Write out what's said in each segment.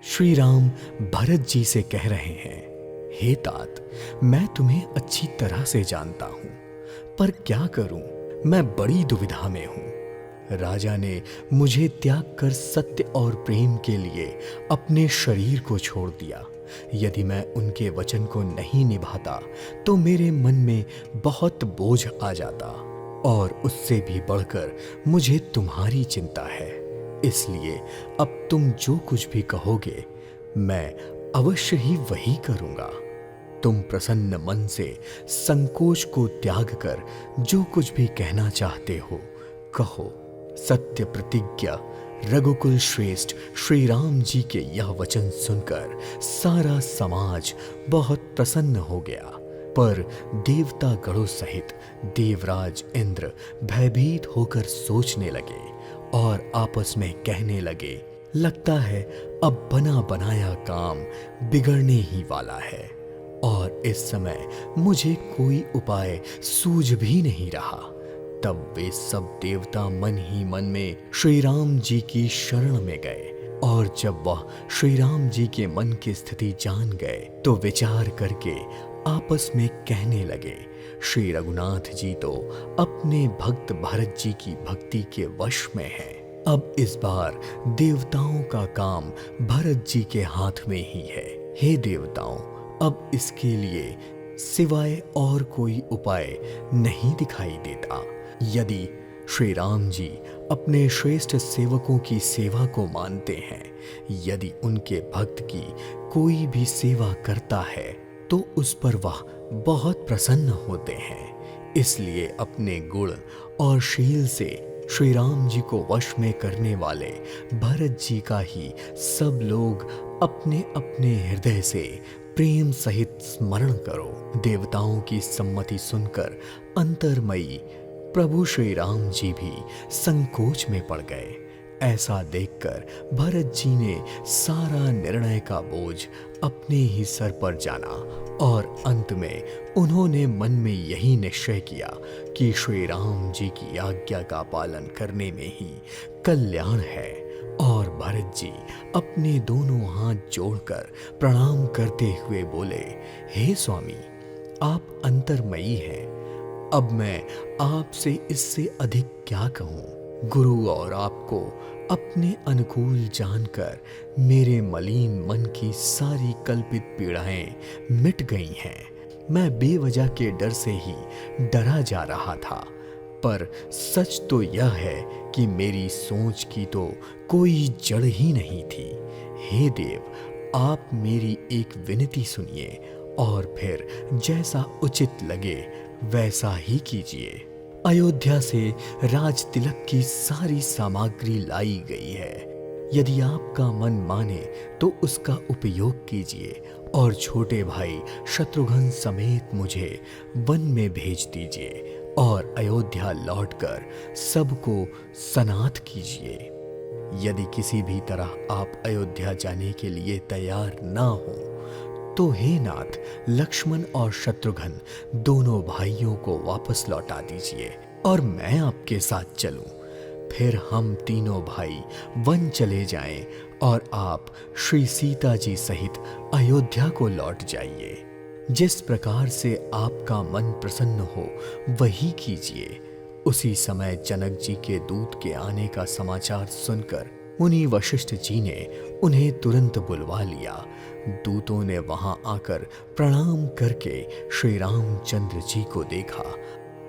श्री राम भरत जी से कह रहे हैं, हे तात, मैं तुम्हें अच्छी तरह से जानता हूं, पर क्या करूं, मैं बड़ी दुविधा में हूं। राजा ने मुझे त्याग कर सत्य और प्रेम के लिए अपने शरीर को छोड़ दिया। यदि मैं उनके वचन को नहीं निभाता तो मेरे मन में बहुत बोझ आ जाता, और उससे भी बढ़कर मुझे तुम्हारी चिंता है। इसलिए अब तुम जो कुछ भी कहोगे मैं अवश्य ही वही करूंगा। तुम प्रसन्न मन से संकोच को त्याग कर जो कुछ भी कहना चाहते हो कहो। सत्य प्रतिज्ञा रघुकुल श्रेष्ठ श्री राम जी के यह वचन सुनकर सारा समाज बहुत प्रसन्न हो गया, पर देवता गणों सहित देवराज इंद्र भयभीत होकर सोचने लगे और आपस में कहने लगे, लगता है अब बना बनाया काम बिगड़ने ही वाला है, और इस समय मुझे कोई उपाय सूझ भी नहीं रहा। तब वे सब देवता मन ही मन में श्री राम जी की शरण में गए, और जब वह श्री राम जी के मन की स्थिति जान गए तो विचार करके आपस में कहने लगे, श्री रघुनाथ जी तो अपने भक्त भरत जी की भक्ति के वश में हैं। अब इस बार देवताओं का काम भरत जी के हाथ में ही है। हे देवताओं, अब इसके लिए सिवाय और कोई उपाय नहीं दिखाई देता। यदि श्री राम जी अपने श्रेष्ठ सेवकों की सेवा को मानते हैं, यदि उनके भक्त की कोई भी सेवा करता है तो उस पर वह बहुत प्रसन्न होते हैं। इसलिए अपने गुण और शील से श्री राम जी को वश में करने वाले भरत जी का ही सब लोग अपने अपने हृदय से प्रेम सहित स्मरण करो। देवताओं की सम्मति सुनकर अंतर्मयी प्रभु श्री राम जी भी संकोच में पड़ गए। ऐसा देखकर भरत जी ने सारा निर्णय का बोझ अपने ही सर पर जाना, और अंत में उन्होंने मन में यही निश्चय किया कि श्री राम जी की आज्ञा का पालन करने में ही कल्याण है। और भरत जी अपने दोनों हाथ जोड़कर प्रणाम करते हुए बोले, हे स्वामी, आप अंतर्मयी हैं। अब मैं आपसे इससे अधिक क्या कहूँ। गुरु और आपको अपने अनुकूल जानकर मेरे मलिन मन की सारी कल्पित पीड़ाएं मिट गई हैं। मैं बेवजह के डर से ही डरा जा रहा था, पर सच तो यह है कि मेरी सोच की तो कोई जड़ ही नहीं थी। हे देव, आप मेरी एक विनती सुनिए और फिर जैसा उचित लगे वैसा ही कीजिए। अयोध्या से राज तिलक की सारी सामग्री लाई गई है। यदि आपका मन माने तो उसका उपयोग कीजिए और छोटे भाई शत्रुघ्न समेत मुझे वन में भेज दीजिए और अयोध्या लौटकर सबको सनाथ कीजिए। यदि किसी भी तरह आप अयोध्या जाने के लिए तैयार ना हो तो हे नाथ, लक्ष्मण और शत्रुघ्न दोनों भाइयों को वापस लौटा दीजिए और मैं आपके साथ चलूं। फिर हम तीनों भाई वन चले जाएं और आप श्री सीता जी सहित अयोध्या को लौट जाइए। जिस प्रकार से आपका मन प्रसन्न हो वही कीजिए। उसी समय जनक जी के दूत के आने का समाचार सुनकर मुनि वशिष्ठ जी ने उन्हें तुरंत बुलवा लिया। दूतों ने वहां आकर प्रणाम करके श्री रामचंद्र जी को देखा,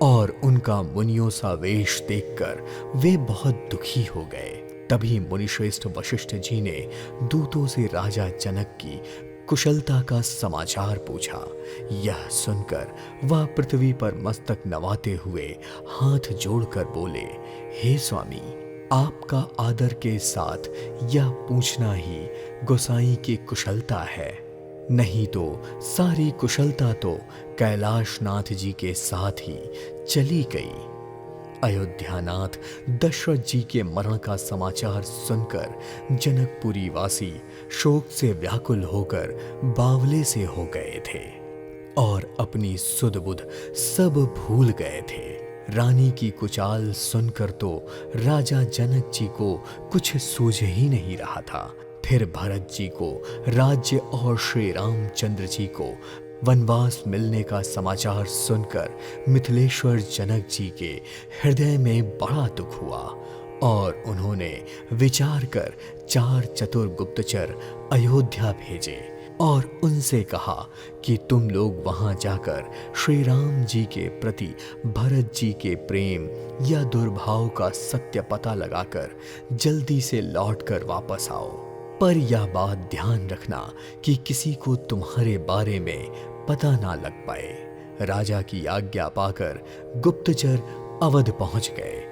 और उनका मुनियों सा वेश देखकर वे बहुत दुखी हो गए। तभी मुनिश्रेष्ठ वशिष्ठ जी ने दूतों से राजा जनक की कुशलता का समाचार पूछा। यह सुनकर वह पृथ्वी पर मस्तक नवाते हुए हाथ जोड़कर बोले, हे स्वामी, आपका आदर के साथ यह पूछना ही गोसाई की कुशलता है। नहीं तो सारी कुशलता तो कैलाशनाथ जी के साथ ही चली गई। अयोध्यानाथ दशरथ जी के मरण का समाचार सुनकर जनकपुरी वासी शोक से व्याकुल होकर बावले से हो गए थे और अपनी सुध बुध सब भूल गए थे। रानी की कुचाल सुनकर तो राजा जनक जी को कुछ सूझ ही नहीं रहा था। फिर भरत जी को राज्य और श्री रामचंद्र जी को वनवास मिलने का समाचार सुनकर मिथिलेश्वर जनक जी के हृदय में बड़ा दुख हुआ और उन्होंने विचार कर 4 चतुर गुप्तचर अयोध्या भेजे और उनसे कहा कि तुम लोग वहां जाकर श्री राम जी के प्रति भरत जी के प्रेम या दुर्भाव का सत्य पता लगाकर जल्दी से लौटकर वापस आओ। पर यह बात ध्यान रखना कि किसी को तुम्हारे बारे में पता ना लग पाए। राजा की आज्ञा पाकर गुप्तचर अवध पहुंच गए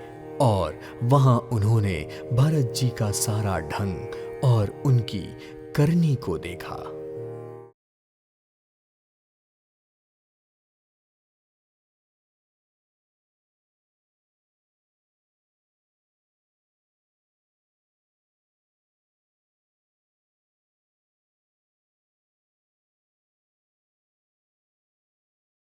और वहां उन्होंने भरत जी का सारा ढंग और उनकी करनी को देखा।